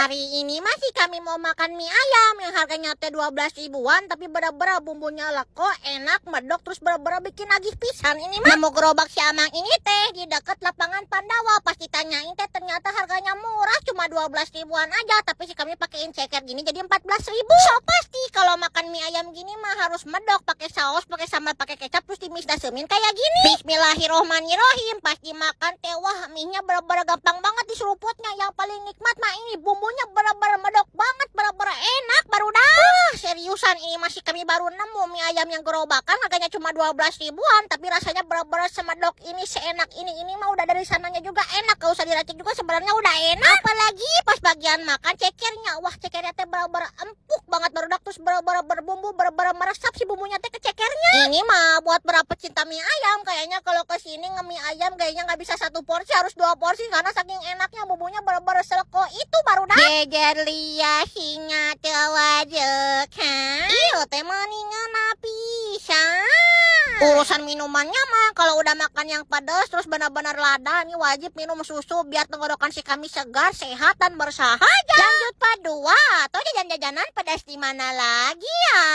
Hari ini masih kami mau makan mie ayam yang harganya teh 12 ribuan, tapi bener-bener bumbunya leko, enak, medok, terus bener-bener bikin nagih pisan. Ini mah nemu gerobak si Amang ini teh di dekat lapangan Pandawa. Pas ditanyain teh ternyata harganya murah, cuma 12 ribuan aja, tapi si kami pakein ceker gini jadi 14 ribu. So pasti kalau makan mie ayam gini mah harus medok, pakai saus, pakai sambal, pakai kecap, terus dimis dasemin kayak gini. Bismillahirrohmanirrohim. Pas dimakan teh wah, mie-nya bener-bener gampang banget diseruputnya. Yang paling nikmat mah ini bumbunya bener-bener medok banget, bener-bener enak baru dah. Seriusan ini masih kami baru nemu mie ayam yang gerobakan harganya cuma 12 ribuan, tapi rasanya bener-bener semedok ini, seenak ini. Ini mah udah dari sananya juga enak, gak usah diracik juga sebenarnya udah enak. Apalagi pas bagian makan cekernya, wah cekernya teh bener-bener empuk banget barudak, terus bener-bener berbumbu, bener-bener meresap si bumbunya teh ke cekernya. Ini mah buat berapa cinta mie ayam, kayaknya kalau kesini nge-mie ayam kayaknya nggak bisa 1 porsi, harus 2 porsi karena saking enaknya bumbunya bener-bener seleko itu baru dah. Jejer lia singa tewajek ha. Iyo teh mendingan napisan. Urusan minumannya mah kalau udah makan yang pedas terus benar-benar lada nih wajib minum susu biar tenggorokan si kami segar, sehat dan bersahaja. Lanjut Pak 2 atau jajan-jajanan pedas di mana lagi ya?